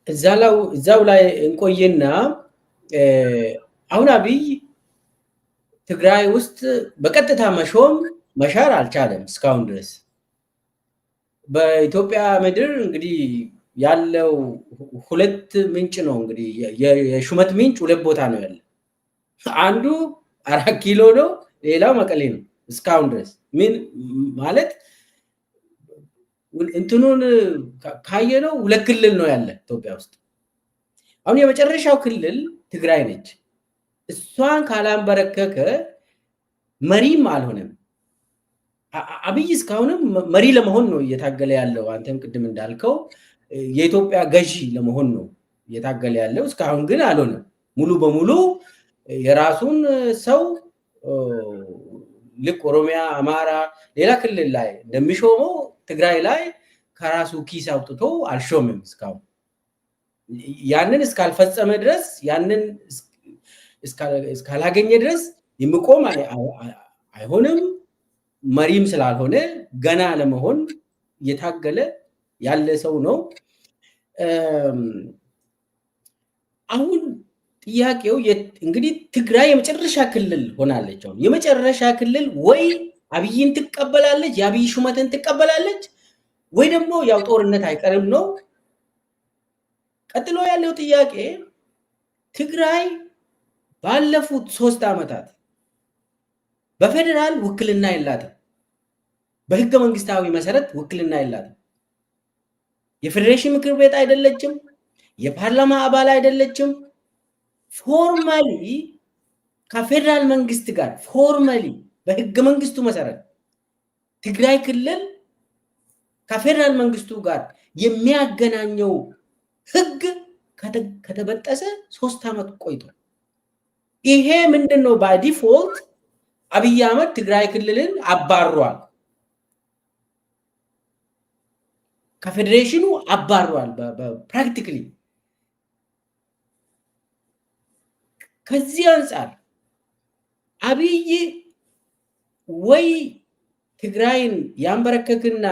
እዛው ላይ እንቆይና አሁን አብይ ትግራይ ውስጥ በቀጥታ መሻር አልቻለም እስካሁን ድረስ። በኢትዮጵያ ምድር እንግዲህ ያለው ሁለት ምንጭ ነው። እንግዲህ የሹመት ምንጭ ሁለት ቦታ ነው ያለ። አንዱ 4 ኪሎ ነው፣ ሌላው መቀሌ ነው። እስካሁን ድረስ ምን ማለት እንትኑን ካየነው ሁለት ክልል ነው ያለ ኢትዮጵያ ውስጥ። አሁን የመጨረሻው ክልል ትግራይ ነች። እሷን ካላንበረከከ መሪም አልሆነም። አብይ እስካሁንም መሪ ለመሆን ነው እየታገለ ያለው። አንተም ቅድም እንዳልከው የኢትዮጵያ ገዢ ለመሆን ነው እየታገለ ያለው። እስካሁን ግን አልሆነም። ሙሉ በሙሉ የራሱን ሰው ልክ ኦሮሚያ፣ አማራ፣ ሌላ ክልል ላይ እንደሚሾመው ትግራይ ላይ ከራሱ ኪስ አውጥቶ አልሾምም እስካሁን። ያንን እስካልፈጸመ ድረስ፣ ያንን እስካላገኘ ድረስ የሚቆም አይሆንም። መሪም ስላልሆነ ገና ለመሆን እየታገለ ያለ ሰው ነው። አሁን ጥያቄው እንግዲህ ትግራይ የመጨረሻ ክልል ሆናለች። አሁን የመጨረሻ ክልል ወይ አብይን ትቀበላለች፣ የአብይ ሹመትን ትቀበላለች፣ ወይ ደግሞ ያው ጦርነት አይቀርም ነው። ቀጥሎ ያለው ጥያቄ ትግራይ ባለፉት 3 ዓመታት በፌደራል ውክልና የላትም። በህገ መንግስታዊ መሰረት ውክልና የላትም። የፌዴሬሽን ምክር ቤት አይደለችም። የፓርላማ አባል አይደለችም። ፎርማሊ ከፌደራል መንግስት ጋር ፎርማሊ በህገ መንግስቱ መሰረት ትግራይ ክልል ከፌደራል መንግስቱ ጋር የሚያገናኘው ህግ ከተበጠሰ 3 ዓመት ቆይቷል። ይሄ ምንድን ነው? ባዲፎልት አብይ አህመድ ትግራይ ክልልን አባሯል፣ ከፌዴሬሽኑ አባሯል ፕራክቲካሊ። ከዚህ አንጻር አብይ ወይ ትግራይን ያንበረከክና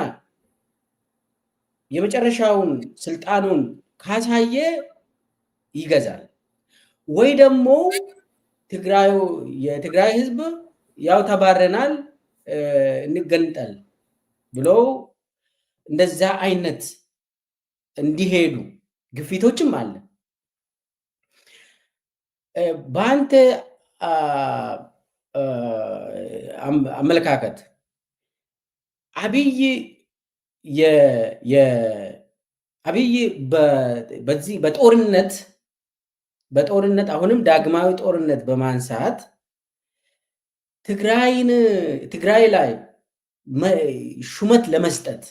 የመጨረሻውን ስልጣኑን ካሳየ ይገዛል፣ ወይ ደግሞ የትግራይ ህዝብ ያው ተባረናል እንገንጠል ብሎ እንደዛ አይነት እንዲሄዱ ግፊቶችም አለ። በአንተ አመለካከት አብይ በዚህ በጦርነት አሁንም ዳግማዊ ጦርነት በማንሳት ትግራይ ላይ ሹመት ለመስጠት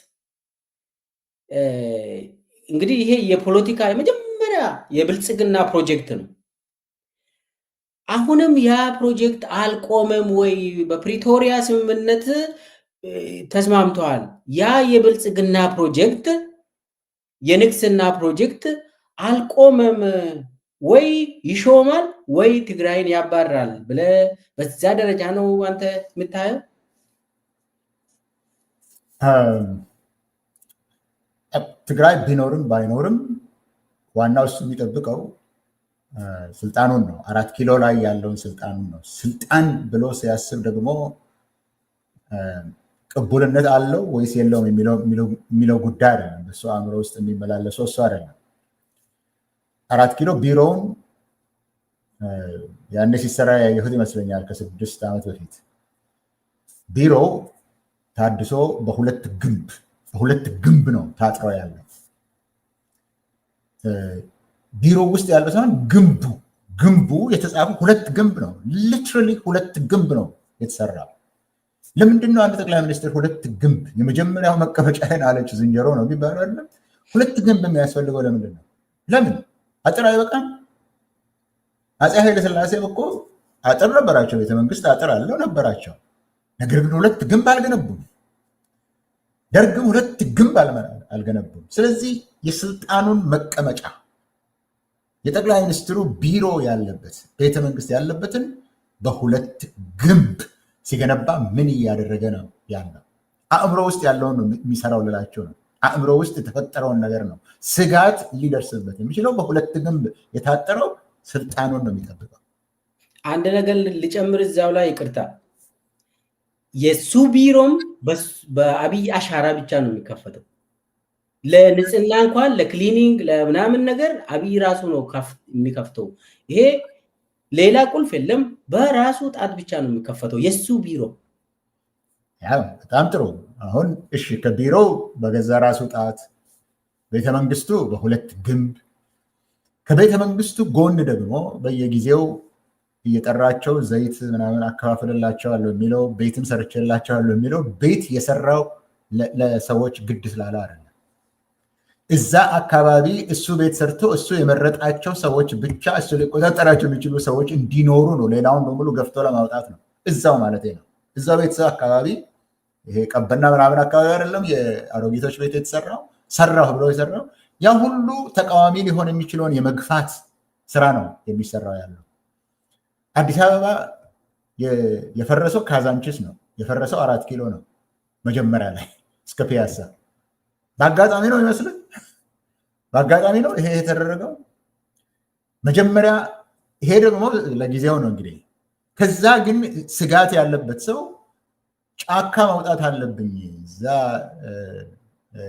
እንግዲህ ይሄ የፖለቲካ የመጀመሪያ የብልጽግና ፕሮጀክት ነው። አሁንም ያ ፕሮጀክት አልቆመም ወይ? በፕሪቶሪያ ስምምነት ተስማምተዋል። ያ የብልጽግና ፕሮጀክት የንግስና ፕሮጀክት አልቆመም ወይ? ይሾማል ወይ ትግራይን ያባራል ብለህ በዛ ደረጃ ነው አንተ የምታየው? ትግራይ ቢኖርም ባይኖርም ዋናው እሱ የሚጠብቀው ስልጣኑን ነው። 4 ኪሎ ላይ ያለውን ስልጣኑን ነው። ስልጣን ብሎ ሲያስብ ደግሞ ቅቡልነት አለው ወይስ የለውም የሚለው ጉዳይ አይደለም። በሱ አእምሮ ውስጥ የሚመላለሰው እሱ አይደለም። 4 ኪሎ ቢሮውን ያኔ ሲሰራ ያየሁት ይመስለኛል ከ6 ዓመት በፊት። ቢሮው ታድሶ በሁለት ግንብ ነው ታጥሮ ያለው። ቢሮ ውስጥ ያለው ሳይሆን ግንቡ የተጻፈው 2 ግንብ ነው። ሊትራሊ 2 ግንብ ነው የተሰራው። ለምንድን ነው አንድ ጠቅላይ ሚኒስትር 2 ግንብ? የመጀመሪያው መቀመጫዬን አለች ዝንጀሮ ነው የሚባለው አይደለም? 2 ግንብ የሚያስፈልገው ለምንድን ነው? ለምን አጥር አይበቃም? አፄ ኃይለሥላሴ እኮ አጥር ነበራቸው፣ ቤተመንግስት አጥር አለው ነበራቸው። ነገር ግን 2 ግንብ አልገነቡም። ደርግም 2 ግንብ አልገነቡም። ስለዚህ የስልጣኑን መቀመጫ የጠቅላይ ሚኒስትሩ ቢሮ ያለበት ቤተመንግስት ያለበትን በ2 ግንብ ሲገነባ ምን እያደረገ ነው ያለው? አእምሮ ውስጥ ያለውን ነው የሚሰራው ልላቸው ነው። አእምሮ ውስጥ የተፈጠረውን ነገር ነው። ስጋት ሊደርስበት የሚችለው በሁለት ግንብ የታጠረው ስልጣኑን ነው የሚጠብቀው። አንድ ነገር ልጨምር እዛው ላይ ይቅርታ፣ የሱ ቢሮም በአብይ አሻራ ብቻ ነው የሚከፈተው። ለንጽህና እንኳን ለክሊኒንግ ለምናምን ነገር አብይ ራሱ ነው የሚከፍተው። ይሄ ሌላ ቁልፍ የለም፣ በራሱ ጣት ብቻ ነው የሚከፈተው የሱ ቢሮ። በጣም ጥሩ። አሁን እሺ፣ ከቢሮ በገዛ ራሱ ጣት፣ ቤተመንግስቱ በሁለት ግንብ፣ ከቤተመንግስቱ ጎን ደግሞ በየጊዜው እየጠራቸው ዘይት ምናምን አከፋፍልላቸዋለሁ የሚለው ቤትም ሰርቼላቸዋለሁ የሚለው ቤት የሰራው ለሰዎች ግድ ስላለ አይደለም። እዛ አካባቢ እሱ ቤት ሰርቶ እሱ የመረጣቸው ሰዎች ብቻ እሱ ሊቆጣጠራቸው የሚችሉ ሰዎች እንዲኖሩ ነው። ሌላውን በሙሉ ገፍቶ ለማውጣት ነው። እዛው ማለት ነው። እዛው ቤተሰብ አካባቢ ይሄ ቀበና ምናምን አካባቢ አይደለም የአሮጊቶች ቤት የተሰራው ሰራሁ ብሎ የሰራው ያ ሁሉ ተቃዋሚ ሊሆን የሚችለውን የመግፋት ስራ ነው የሚሰራው ያለው። አዲስ አበባ የፈረሰው ካዛንቺስ ነው የፈረሰው 4 ኪሎ ነው መጀመሪያ ላይ እስከ ፒያሳ። በአጋጣሚ ነው ይመስልህ? በአጋጣሚ ነው ይሄ የተደረገው መጀመሪያ። ይሄ ደግሞ ለጊዜው ነው እንግዲህ። ከዛ ግን ስጋት ያለበት ሰው ጫካ መውጣት አለብኝ፣ እዛ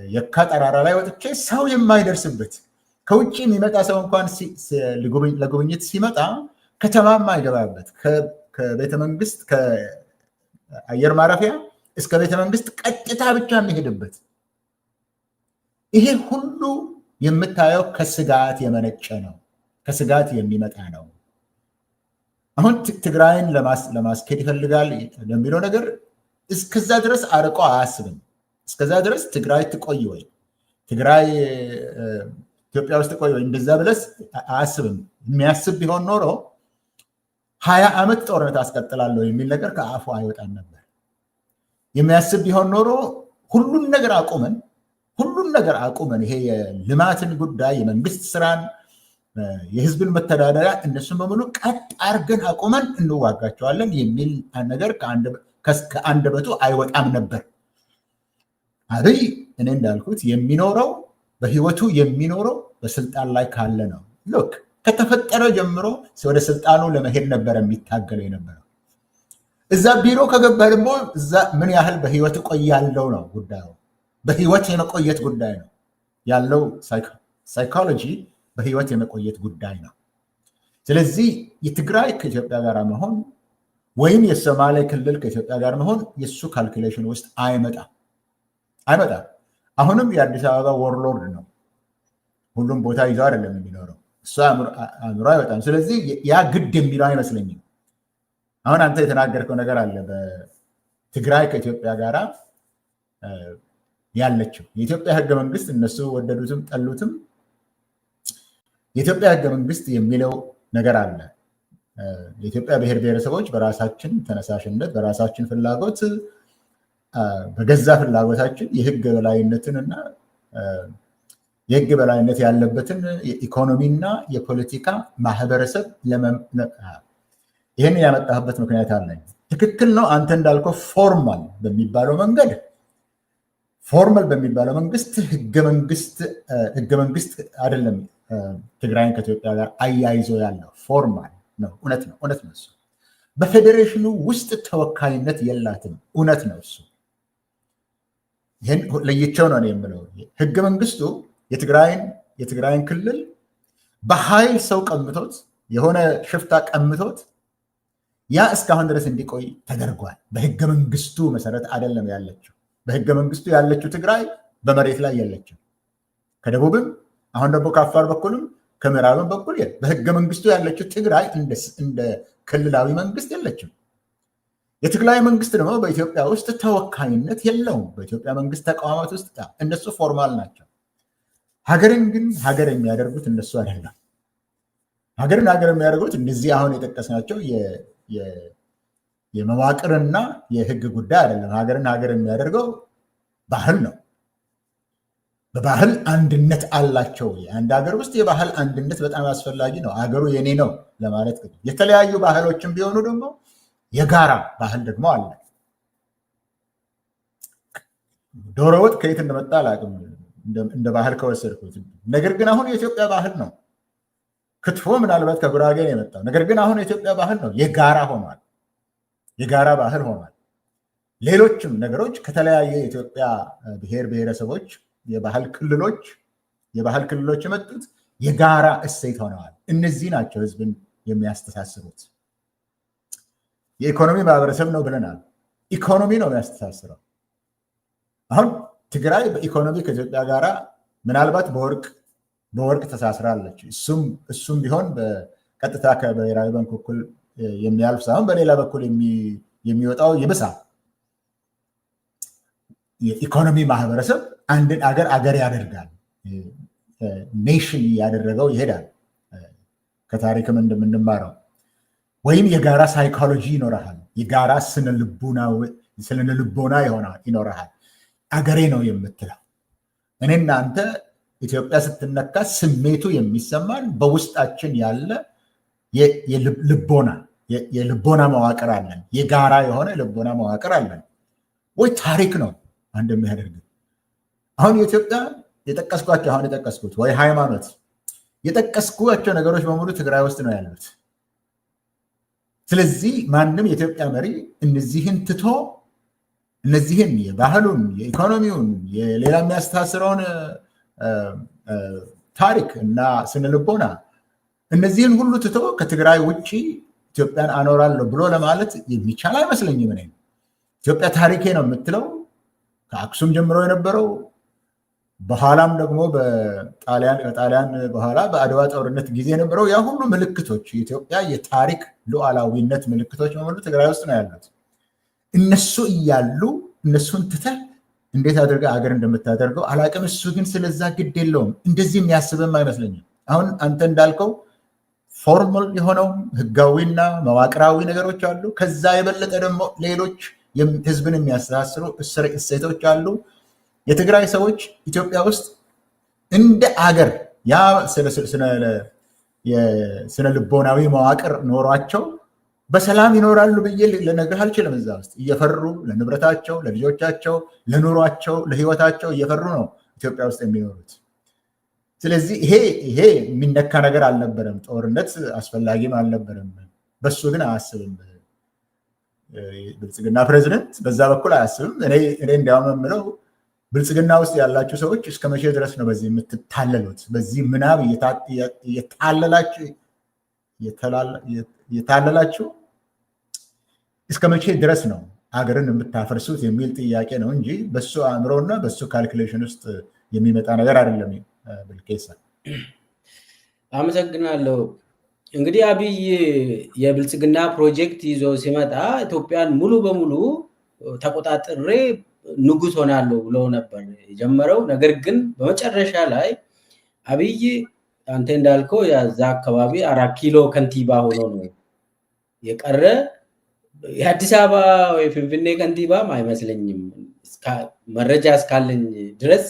የካ ጠራራ ላይ ወጥቼ ሰው የማይደርስበት ከውጭ የሚመጣ ሰው እንኳን ለጉብኝት ሲመጣ ከተማ የማይገባበት ከቤተመንግስት ከአየር ማረፊያ እስከ ቤተመንግስት ቀጥታ ብቻ የሚሄድበት ይሄ ሁሉ የምታየው ከስጋት የመነጨ ነው፣ ከስጋት የሚመጣ ነው። አሁን ትግራይን ለማስኬድ ይፈልጋል ለሚለው ነገር እስከዛ ድረስ አርቆ አያስብም። እስከዛ ድረስ ትግራይ ትቆይ ወይ ትግራይ ኢትዮጵያ ውስጥ ትቆይ ወይ እንደዛ ብለስ አያስብም። የሚያስብ ቢሆን ኖሮ 20 ዓመት ጦርነት አስቀጥላለሁ የሚል ነገር ከአፉ አይወጣም ነበር። የሚያስብ ቢሆን ኖሮ ሁሉን ነገር አቁመን ይሄ የልማትን ጉዳይ የመንግስት ስራን የህዝብን መተዳደሪያ እነሱን በሙሉ ቀጥ አድርገን አቁመን እንዋጋቸዋለን የሚል ነገር ከአንደበቱ አይወጣም ነበር። አብይ እኔ እንዳልኩት የሚኖረው በህይወቱ የሚኖረው በስልጣን ላይ ካለ ነው። ሎክ ከተፈጠረ ጀምሮ ወደ ስልጣኑ ለመሄድ ነበር የሚታገለው የነበረው። እዛ ቢሮ ከገባ ደግሞ እዛ ምን ያህል በህይወት እቆያለሁ ነው ጉዳዩ። በህይወት የመቆየት ጉዳይ ነው ያለው። ሳይኮሎጂ በህይወት የመቆየት ጉዳይ ነው። ስለዚህ የትግራይ ከኢትዮጵያ ጋር መሆን ወይም የሶማሌ ክልል ከኢትዮጵያ ጋር መሆን የሱ ካልኩሌሽን ውስጥ አይመጣም። አሁንም የአዲስ አበባ ወርሎርድ ነው። ሁሉም ቦታ ይዘው አይደለም የሚኖረው። እሱ አእምሮ አይወጣም። ስለዚህ ያ ግድ የሚለው አይመስለኝም። አሁን አንተ የተናገርከው ነገር አለ። በትግራይ ከኢትዮጵያ ጋር ያለችው የኢትዮጵያ ህገ መንግስት እነሱ ወደዱትም ጠሉትም የኢትዮጵያ ህገ መንግስት የሚለው ነገር አለ። የኢትዮጵያ ብሔር ብሔረሰቦች በራሳችን ተነሳሽነት በራሳችን ፍላጎት በገዛ ፍላጎታችን የህግ በላይነትን እና የህግ በላይነት ያለበትን የኢኮኖሚና የፖለቲካ ማህበረሰብ ይህን ያመጣህበት ምክንያት አለኝ። ትክክል ነው። አንተ እንዳልከው ፎርማል በሚባለው መንግስት ህገ መንግስት አይደለም ትግራይን ከኢትዮጵያ ጋር አያይዞ ያለው ፎርማል ነው። እውነት ነው እሱ። በፌዴሬሽኑ ውስጥ ተወካይነት የላትም። እውነት ነው እሱ። ይህን ለይቸው ነው የምለው። ህገ መንግስቱ የትግራይን ክልል በኃይል ሰው ቀምቶት የሆነ ሽፍታ ቀምቶት ያ እስካሁን ድረስ እንዲቆይ ተደርጓል። በህገ መንግስቱ መሰረት አይደለም ያለችው። በህገ መንግስቱ ያለችው ትግራይ በመሬት ላይ የለችም። ከደቡብም አሁን ደግሞ ከአፋር በኩልም ከምዕራብም በኩል በህገ መንግስቱ ያለችው ትግራይ እንደ ክልላዊ መንግስት የለችም። የትግራይ መንግስት ደግሞ በኢትዮጵያ ውስጥ ተወካይነት የለውም። በኢትዮጵያ መንግስት ተቋማት ውስጥ እነሱ ፎርማል ናቸው። ሀገርን ግን ሀገር የሚያደርጉት እነሱ አይደለም። ሀገርን ሀገር የሚያደርጉት እነዚህ አሁን የጠቀስናቸው የመዋቅርና የህግ ጉዳይ አይደለም። ሀገርን ሀገር የሚያደርገው ባህል ነው። በባህል አንድነት አላቸው። አንድ ሀገር ውስጥ የባህል አንድነት በጣም አስፈላጊ ነው። ሀገሩ የኔ ነው ለማለት የተለያዩ ባህሎችን ቢሆኑ ደግሞ የጋራ ባህል ደግሞ አለ። ዶሮ ወጥ ከየት እንደመጣ አላውቅም። እንደ ባህል ከወሰድኩት። ነገር ግን አሁን የኢትዮጵያ ባህል ነው። ክትፎ ምናልባት ከጉራጌ ነው የመጣው። ነገር ግን አሁን የኢትዮጵያ ባህል ነው፣ የጋራ ሆኗል፣ የጋራ ባህል ሆኗል። ሌሎችም ነገሮች ከተለያየ የኢትዮጵያ ብሔር ብሔረሰቦች የባህል ክልሎች የመጡት የጋራ እሴት ሆነዋል። እነዚህ ናቸው ህዝብን የሚያስተሳስሩት። የኢኮኖሚ ማህበረሰብ ነው ብለናል። ኢኮኖሚ ነው የሚያስተሳስረው። አሁን ትግራይ በኢኮኖሚ ከኢትዮጵያ ጋር ምናልባት በወርቅ ተሳስራለች። እሱም ቢሆን በቀጥታ ከብሔራዊ ባንክ በኩል የሚያልፍ ሳይሆን በሌላ በኩል የሚወጣው ይብሳል። የኢኮኖሚ ማህበረሰብ አንድን አገር ያደርጋል። ኔሽን ያደረገው ይሄዳል። ከታሪክም እንደምንማረው ወይም የጋራ ሳይኮሎጂ ይኖረሃል፣ የጋራ ስነልቦና ይኖረሃል። አገሬ ነው የምትለው እኔና አንተ ኢትዮጵያ ስትነካ ስሜቱ የሚሰማን በውስጣችን ያለ የልቦና መዋቅር አለን። የጋራ የሆነ ልቦና መዋቅር አለን ወይ ታሪክ ነው አንድ የሚያደርግ። አሁን የኢትዮጵያ የጠቀስኩት ወይ ሃይማኖት የጠቀስኳቸው ነገሮች በሙሉ ትግራይ ውስጥ ነው ያሉት። ስለዚህ ማንም የኢትዮጵያ መሪ እነዚህን ትቶ እነዚህን የባህሉን፣ የኢኮኖሚውን፣ የሌላ የሚያስተሳስረውን ታሪክ እና ስነልቦና እነዚህን ሁሉ ትቶ ከትግራይ ውጭ ኢትዮጵያን አኖራለሁ ብሎ ለማለት የሚቻል አይመስለኝም። እኔ ኢትዮጵያ ታሪኬ ነው የምትለው ከአክሱም ጀምሮ የነበረው በኋላም ደግሞ በጣሊያን በኋላ በአድዋ ጦርነት ጊዜ የነበረው ያ ሁሉ ምልክቶች የኢትዮጵያ የታሪክ ሉዓላዊነት ምልክቶች በሙሉ ትግራይ ውስጥ ነው ያሉት። እነሱ እያሉ እነሱን ትተህ እንዴት አድርገህ አገር እንደምታደርገው አላቅም። እሱ ግን ስለዛ ግድ የለውም፣ እንደዚህ የሚያስብም አይመስለኝም። አሁን አንተ እንዳልከው ፎርማል የሆነው ህጋዊና መዋቅራዊ ነገሮች አሉ። ከዛ የበለጠ ደግሞ ሌሎች ህዝብን የሚያስተሳስሩ እሴቶች አሉ። የትግራይ ሰዎች ኢትዮጵያ ውስጥ እንደ አገር ያ ስነ ልቦናዊ መዋቅር ኖሯቸው በሰላም ይኖራሉ ብዬ ልነግርህ አልችልም። እዛ ውስጥ እየፈሩ ለንብረታቸው፣ ለልጆቻቸው፣ ለኑሯቸው፣ ለህይወታቸው እየፈሩ ነው ኢትዮጵያ ውስጥ የሚኖሩት። ስለዚህ ይሄ የሚነካ ነገር አልነበረም። ጦርነት አስፈላጊም አልነበረም። በሱ ግን አያስብም ብልጽግና ፕሬዚደንት፣ በዛ በኩል አያስብም። እኔ እንዲያውም የምለው ብልጽግና ውስጥ ያላችሁ ሰዎች እስከ መቼ ድረስ ነው በዚህ የምትታለሉት? በዚህ ምናብ እየታለላችሁ እስከ መቼ ድረስ ነው ሀገርን የምታፈርሱት የሚል ጥያቄ ነው እንጂ በሱ አእምሮና በሱ ካልኩሌሽን ውስጥ የሚመጣ ነገር አይደለም። ብልቄሳ አመሰግናለሁ። እንግዲህ አብይ የብልጽግና ፕሮጀክት ይዞ ሲመጣ ኢትዮጵያን ሙሉ በሙሉ ተቆጣጥሬ ንጉስ ሆናለሁ ብሎ ነበር የጀመረው። ነገር ግን በመጨረሻ ላይ አብይ አንተ እንዳልከው ያዛ አካባቢ 4 ኪሎ ከንቲባ ሆኖ ነው የቀረ። የአዲስ አበባ ወይ ፍንፍኔ ከንቲባም አይመስለኝም መረጃ እስካለኝ ድረስ።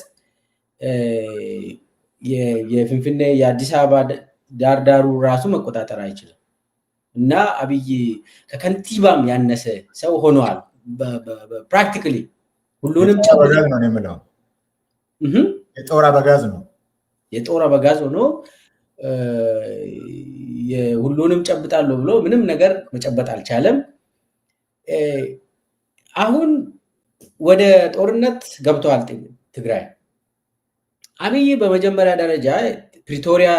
የፍንፍኔ የአዲስ አበባ ዳርዳሩ ራሱ መቆጣጠር አይችልም እና አብይ ከከንቲባም ያነሰ ሰው ሆኗል። ፕራክቲካሊ ሁሉንም የጦር አበጋዝ ሆኖ ሁሉንም ጨብጣለሁ ብሎ ምንም ነገር መጨበጥ አልቻለም። አሁን ወደ ጦርነት ገብተዋል ትግራይ። አብይ በመጀመሪያ ደረጃ ፕሪቶሪያ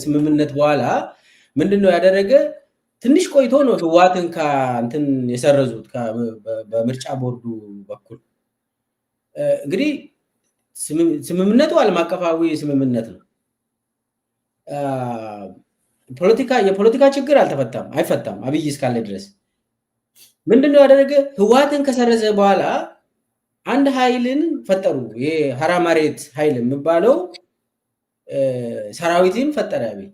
ስምምነት በኋላ ምንድነው ያደረገ? ትንሽ ቆይቶ ነው ህወሓትን ከእንትን የሰረዙት በምርጫ ቦርዱ በኩል። እንግዲህ ስምምነቱ ዓለም አቀፋዊ ስምምነት ነው። የፖለቲካ ችግር አይፈታም አብይ እስካለ ድረስ። ምንድነው ያደረገ? ህወሓትን ከሰረዘ በኋላ አንድ ኃይልን ፈጠሩ። ይሄ ሀራ መሬት ኃይል የሚባለው ሰራዊትን ፈጠረ አብይ።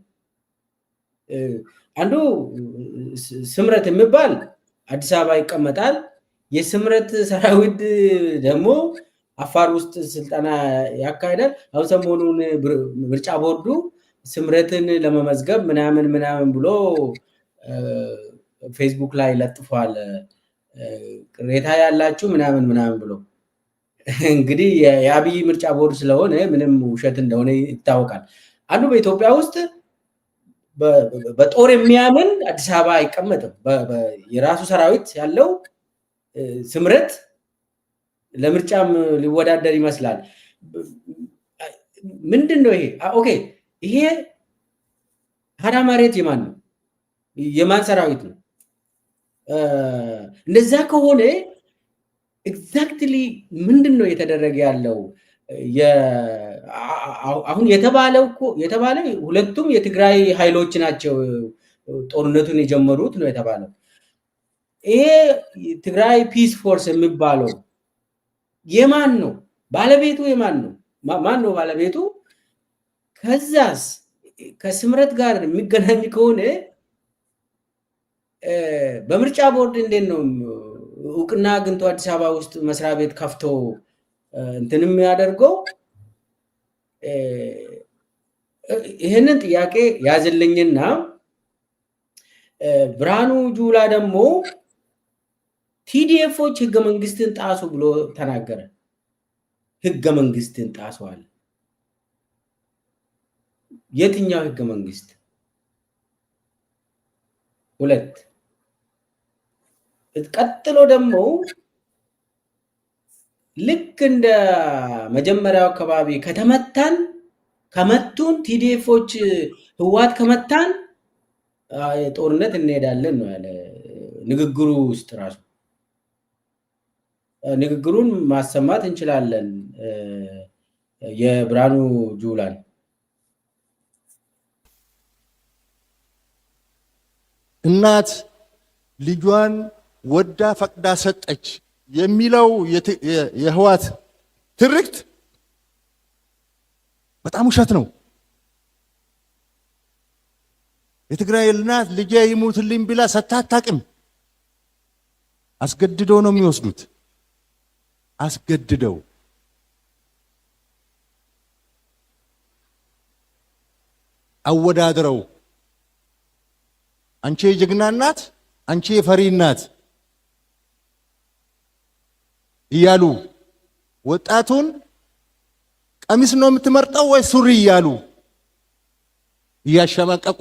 አንዱ ስምረት የሚባል አዲስ አበባ ይቀመጣል። የስምረት ሰራዊት ደግሞ አፋር ውስጥ ስልጠና ያካሂዳል። አሁን ሰሞኑን ምርጫ ቦርዱ ስምረትን ለመመዝገብ ምናምን ብሎ ፌስቡክ ላይ ለጥፏል። ቅሬታ ያላችሁ ምናምን ብሎ እንግዲህ የአብይ ምርጫ ቦርድ ስለሆነ ምንም ውሸት እንደሆነ ይታወቃል። አንዱ በኢትዮጵያ ውስጥ በጦር የሚያምን አዲስ አበባ አይቀመጥም። የራሱ ሰራዊት ያለው ስምረት ለምርጫም ሊወዳደር ይመስላል። ምንድን ነው ይሄ? ኦኬ ይሄ ሀራ መሬት የማን ነው? የማን ሰራዊት ነው? እንደዛ ከሆነ ኤግዛክትሊ ምንድን ነው የተደረገ ያለው? አሁን የተባለው ሁለቱም የትግራይ ኃይሎች ናቸው ጦርነቱን የጀመሩት ነው የተባለው። ይሄ ትግራይ ፒስ ፎርስ የሚባለው የማን ነው? ባለቤቱ የማን ነው? ማን ነው ባለቤቱ? ከዛስ ከስምረት ጋር የሚገናኝ ከሆነ በምርጫ ቦርድ እንዴት ነው እውቅና አግኝቶ አዲስ አበባ ውስጥ መስሪያ ቤት ከፍቶ እንትንም ያደርገው? ይህንን ጥያቄ ያዝልኝና ብርሃኑ ጁላ ደግሞ ቲዲኤፎች ህገ መንግስትን ጣሱ ብሎ ተናገረ። ህገ መንግስትን ጣሰዋል። የትኛው ህገ መንግስት? ሁለት ቀጥሎ ደግሞ ልክ እንደ መጀመሪያው አካባቢ ከመቱን ቲዲኤፎች ህዋት ከመታን ጦርነት እንሄዳለን ነው ያለ። ንግግሩ ውስጥ ራሱ ንግግሩን ማሰማት እንችላለን። የብርሃኑ ጁላን እናት ልጇን ወዳ ፈቅዳ ሰጠች የሚለው የህዋት ትርክት በጣም ውሸት ነው። የትግራይ እናት ልጄ ይሙትልኝ ብላ ሰታታቅም። አስገድደው ነው የሚወስዱት። አስገድደው አወዳድረው አንቺ የጀግና እናት፣ አንቺ የፈሪ እናት እያሉ ወጣቱን ቀሚስ ነው የምትመርጠው ወይ ሱሪ እያሉ እያሸማቀቁ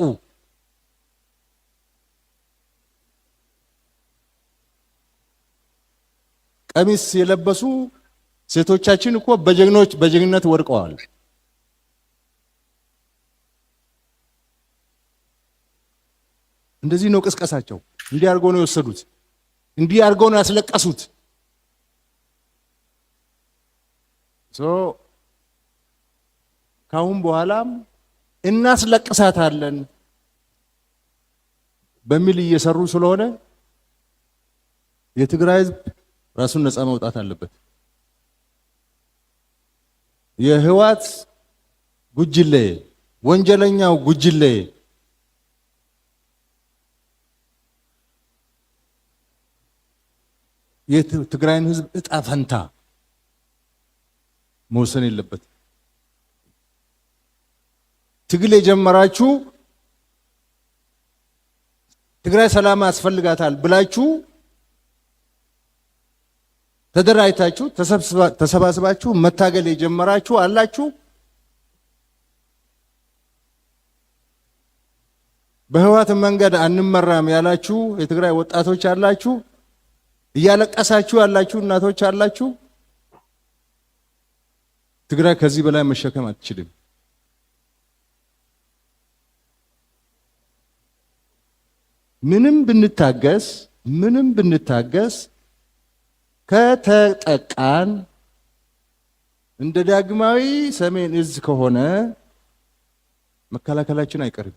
ቀሚስ የለበሱ ሴቶቻችን እኮ በጀግንነት ወድቀዋል። እንደዚህ ነው ቅስቀሳቸው። እንዲህ አድርገው ነው የወሰዱት። እንዲህ አድርገው ነው ያስለቀሱት። ካሁን በኋላም እናስለቅሳታለን በሚል እየሰሩ ስለሆነ የትግራይ ህዝብ ራሱን ነፃ ማውጣት አለበት። የህዋት ጉጅሌ ወንጀለኛው ጉጅሌ የትግራይን ህዝብ እጣ ፈንታ መወሰን የለበት። ትግል የጀመራችሁ ትግራይ ሰላም ያስፈልጋታል ብላችሁ ተደራጅታችሁ ተሰባስባችሁ መታገል የጀመራችሁ አላችሁ። በህዋት መንገድ አንመራም ያላችሁ የትግራይ ወጣቶች አላችሁ። እያለቀሳችሁ ያላችሁ እናቶች አላችሁ። ትግራይ ከዚህ በላይ መሸከም አትችልም። ምንም ብንታገስ ከተጠቃን እንደ ዳግማዊ ሰሜን እዝ ከሆነ መከላከላችን አይቀርም።